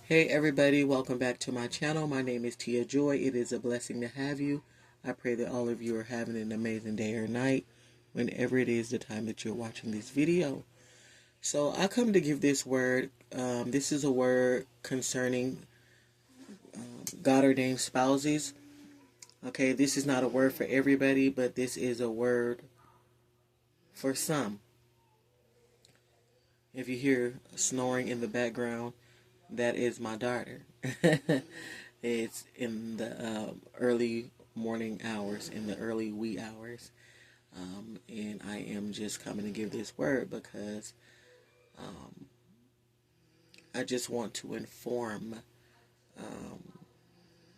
Hey everybody, welcome back to my channel. My name is Tia Joy. It is a blessing to have you. I pray that all of you are having an amazing day or night whenever it is the time that you're watching this video. So I come to give this word. This is a word concerning God-ordained spouses. Okay, this is not a word for everybody, but this is a word for some. If you hear snoring in the background, that is my daughter. It's in the early morning hours, in the early wee hours. And I am just coming to give this word because I just want to inform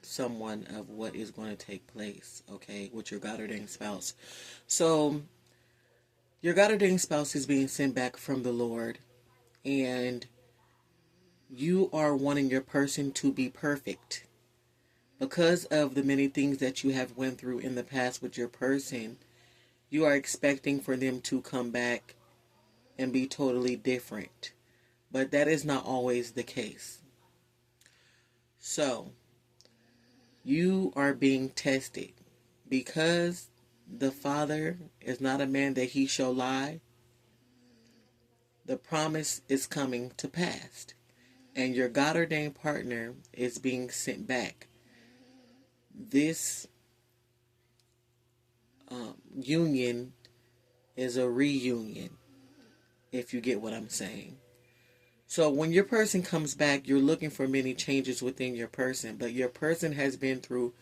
someone of what is going to take place, okay, with your God-ordained spouse. So, your God-ordained spouse is being sent back from the Lord, and you are wanting your person to be perfect. Because of the many things that you have went through in the past with your person, you are expecting for them to come back and be totally different. But that is not always the case. So, you are being tested because the Father is not a man that he shall lie. The promise is coming to pass, and your God-ordained partner is being sent back. This union is a reunion, if you get what I'm saying. So when your person comes back, you're looking for many changes within your person, but your person has been through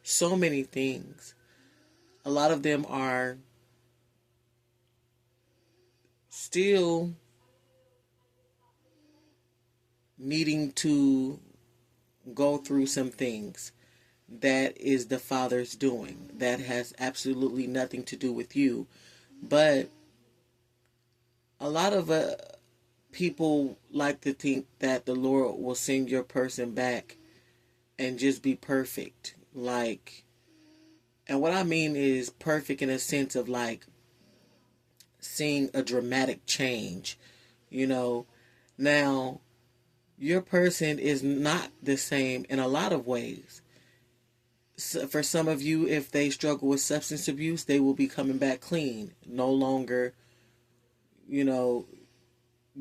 so many things. A lot of them are still needing to go through some things that is the Father's doing. That has absolutely nothing to do with you. But a lot of people like to think that the Lord will send your person back and just be perfect. And what I mean is perfect in a sense of like seeing a dramatic change, you know. Now, your person is not the same in a lot of ways. So for some of you, if they struggle with substance abuse, they will be coming back clean, no longer, you know,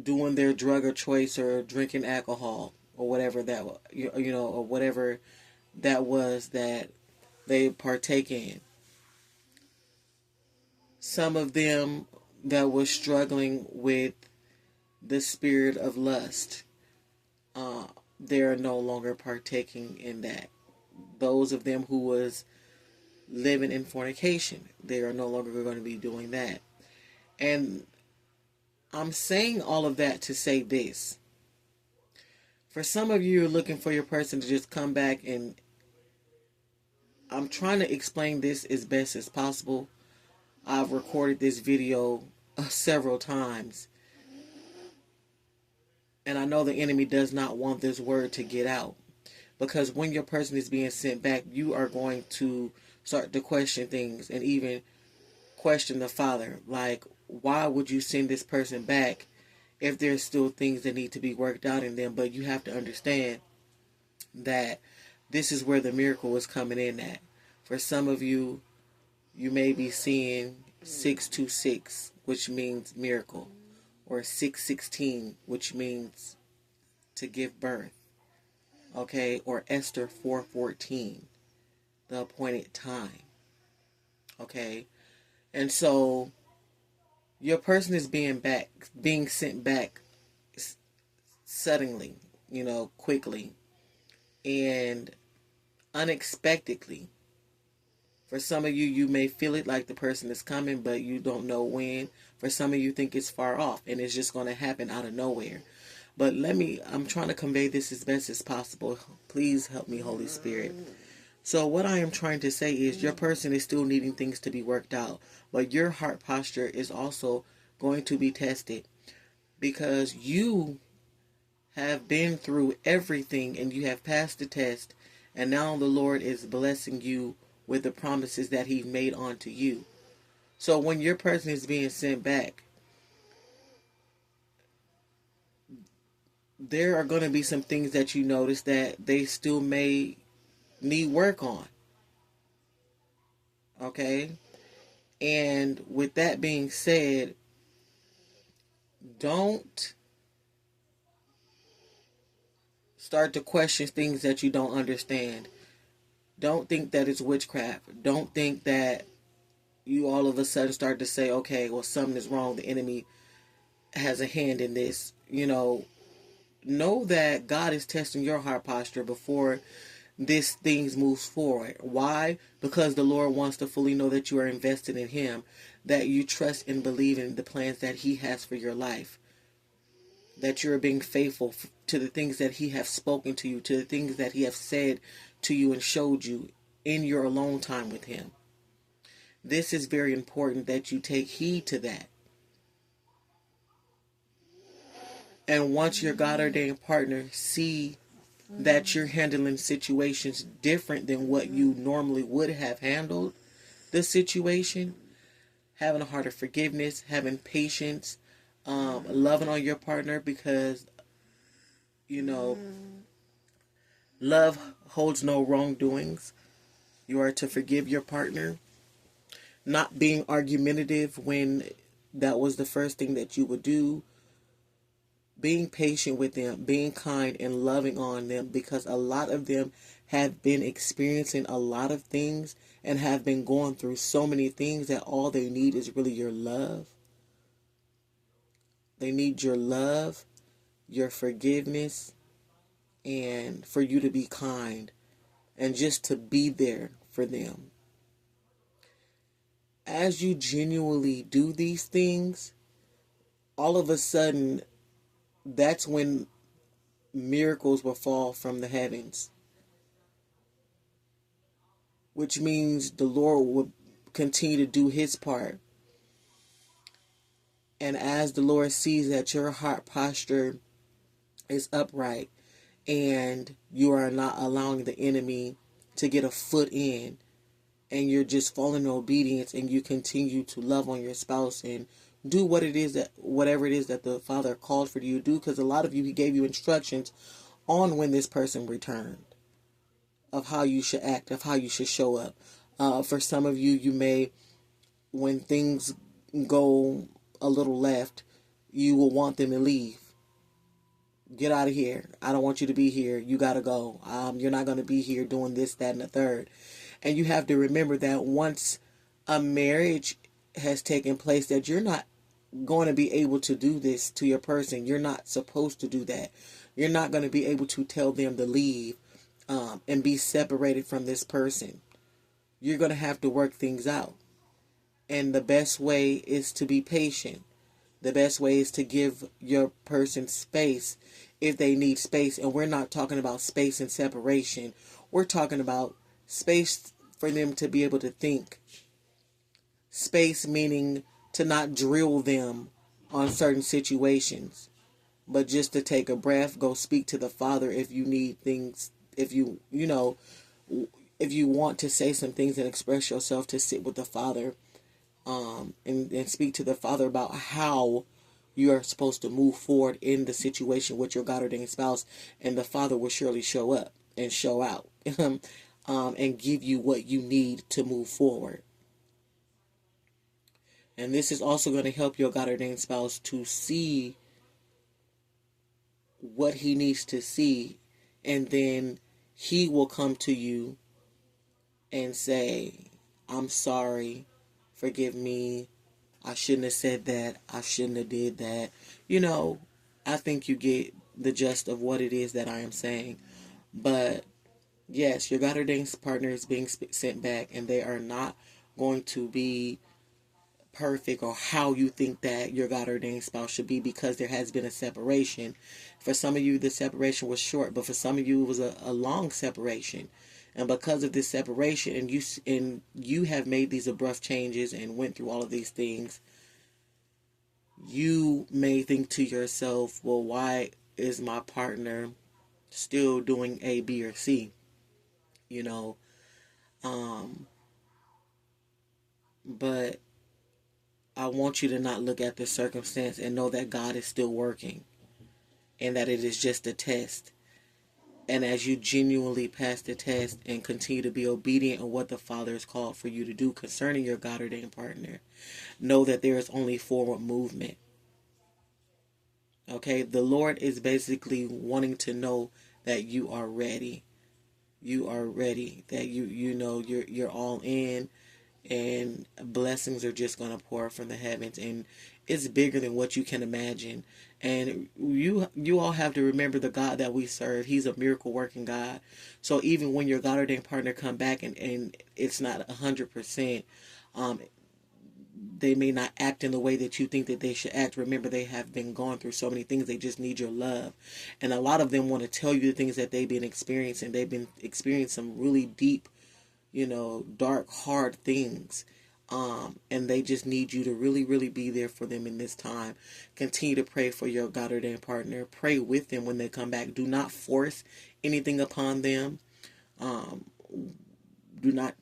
doing their drug of choice or drinking alcohol or whatever that, or whatever that was that they partake in. Some of them that were struggling with the spirit of lust, they're no longer partaking in that. Those of them who was living in fornication, they are no longer going to be doing that. And I'm saying all of that to say this. For some of you, you're looking for your person to just come back, and I'm trying to explain this as best as possible. I've recorded this video several times, and I know the enemy does not want this word to get out. Because when your person is being sent back, you are going to start to question things and even question the Father. Like, why would you send this person back if there's still things that need to be worked out in them? But you have to understand that this is where the miracle is coming in at. For some of you, you may be seeing 626, which means miracle, or 616, which means to give birth. Okay, or Esther 4:14, the appointed time. Okay, and so your person is being sent back suddenly, quickly and unexpectedly. For some of you, you may feel it like the person is coming, but you don't know when. For some of you, think it's far off and it's just going to happen out of nowhere. But I'm trying to convey this as best as possible. Please help me, Holy Spirit. So what I am trying to say is your person is still needing things to be worked out, but your heart posture is also going to be tested because you have been through everything and you have passed the test, and now the Lord is blessing you with the promises that He made onto you. So when your person is being sent back, there are going to be some things that you notice that they still may need work on. Okay? And with that being said, don't start to question things that you don't understand. Don't think that it's witchcraft. Don't think that you all of a sudden start to say, okay, well, something is wrong. The enemy has a hand in this. Know that God is testing your heart posture before this things moves forward. Why? Because the Lord wants to fully know that you are invested in Him, that you trust and believe in the plans that He has for your life, that you're being faithful to the things that He has spoken to you, to the things that He has said to you and showed you in your alone time with Him. This is very important that you take heed to that. And once your God-ordained partner see that you're handling situations different than what you normally would have handled the situation, having a heart of forgiveness, having patience, loving on your partner, because love holds no wrongdoings. You are to forgive your partner, not being argumentative when that was the first thing that you would do, being patient with them, being kind and loving on them, because a lot of them have been experiencing a lot of things and have been going through so many things that all they need is really your love. They need your love, your forgiveness, and for you to be kind and just to be there for them. As you genuinely do these things, all of a sudden, that's when miracles will fall from the heavens, which means the Lord will continue to do His part. And as the Lord sees that your heart posture is upright and you are not allowing the enemy to get a foot in, and you're just falling in obedience, and you continue to love on your spouse and do whatever it is that the Father called for you to do, because a lot of you, He gave you instructions on when this person returned, of how you should act, of how you should show up. For some of you, you may, when things go a little left, you will want them to leave. Get out of here. I don't want you to be here. You got to go. You're not going to be here doing this, that, and the third. And you have to remember that once a marriage has taken place, that you're not going to be able to do this to your person. You're not supposed to do that. You're not going to be able to tell them to leave and be separated from this person. You're going to have to work things out. And the best way is to be patient. The best way is to give your person space if they need space. And we're not talking about space and separation. We're talking about space for them to be able to think. Space meaning to not drill them on certain situations, but just to take a breath, go speak to the Father if you need things, if you want to say some things and express yourself, to sit with the Father and speak to the Father about how you are supposed to move forward in the situation with your God-ordained spouse, and the Father will surely show up and show out and give you what you need to move forward. And this is also going to help your God-ordained spouse to see what he needs to see, and then he will come to you and say, I'm sorry, forgive me, I shouldn't have said that, I shouldn't have did that. I think you get the gist of what it is that I am saying. But yes, your God-ordained partner is being sent back, and they are not going to be perfect or how you think that your God-ordained spouse should be, because there has been a separation. For some of you, the separation was short, but for some of you, it was a long separation. And because of this separation, and you have made these abrupt changes and went through all of these things, you may think to yourself, well, why is my partner still doing A, B, or C? But I want you to not look at the circumstance and know that God is still working. and that it is just a test. And as you genuinely pass the test and continue to be obedient in what the Father has called for you to do concerning your God-ordained partner, know that there is only forward movement. Okay? The Lord is basically wanting to know that you are ready. You are ready. That you know you're all in, and blessings are just going to pour from the heavens, and it's bigger than what you can imagine. And you all have to remember the God that we serve. He's a miracle working God. So even when your God ordained partner come back and it's not 100%, they may not act in the way that you think that they should act. Remember, they have been going through so many things. They just need your love. And a lot of them want to tell you the things that they've been experiencing. They've been experiencing some really deep, dark, hard things. And they just need you to really, really be there for them in this time. Continue to pray for your God ordained partner. Pray with them when they come back. Do not force anything upon them. Do not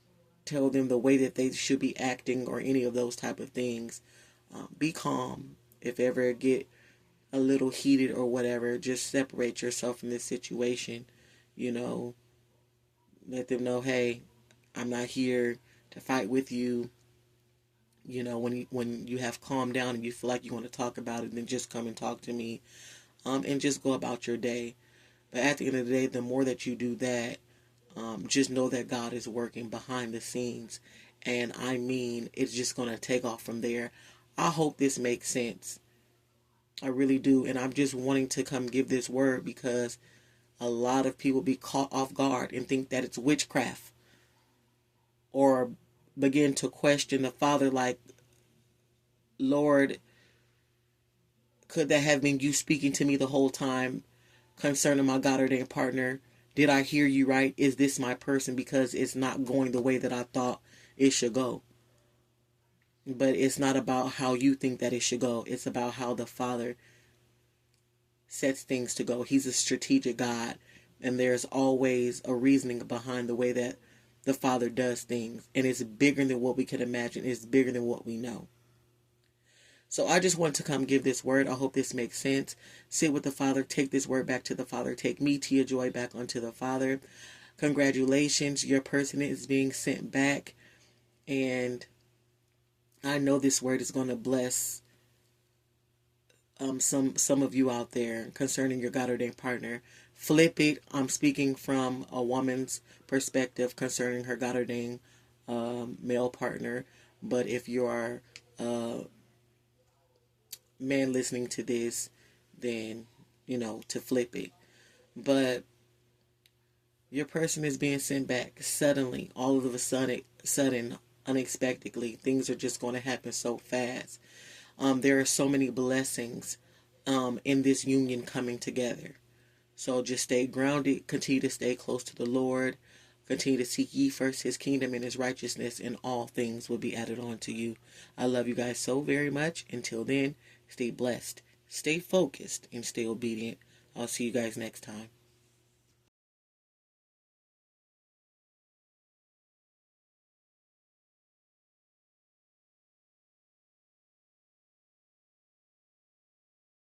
tell them the way that they should be acting or any of those type of things. Be calm. If ever get a little heated or whatever, just separate yourself from this situation. Let them know, hey, I'm not here to fight with you. When you have calmed down and you feel like you want to talk about it, then just come and talk to me, and just go about your day. But at the end of the day, the more that you do that, just know that God is working behind the scenes. And I mean, it's just going to take off from there. I hope this makes sense. I really do. And I'm just wanting to come give this word because a lot of people be caught off guard and think that it's witchcraft, or begin to question the Father like, Lord, could that have been you speaking to me the whole time concerning my God ordained partner? Did I hear you right? Is this my person? Because it's not going the way that I thought it should go. But it's not about how you think that it should go. It's about how the Father sets things to go. He's a strategic God, and there's always a reasoning behind the way that the Father does things. And it's bigger than what we can imagine. It's bigger than what we know. So I just wanted to come give this word. I hope this makes sense. Sit with the Father. Take this word back to the Father. Take me, Tia Joy, back onto the Father. Congratulations. Your person is being sent back. And I know this word is going to bless some of you out there concerning your God ordained partner. Flip it. I'm speaking from a woman's perspective concerning her God ordained male partner. But if you are man listening to this, then to flip it. But your person is being sent back suddenly, all of a sudden, unexpectedly. Things are just going to happen so fast. There are so many blessings in this union coming together. So just stay grounded, continue to stay close to the Lord, continue to seek ye first his kingdom and his righteousness, and all things will be added on to you. I love you guys so very much. Until then, stay blessed, stay focused, and stay obedient. I'll see you guys next time.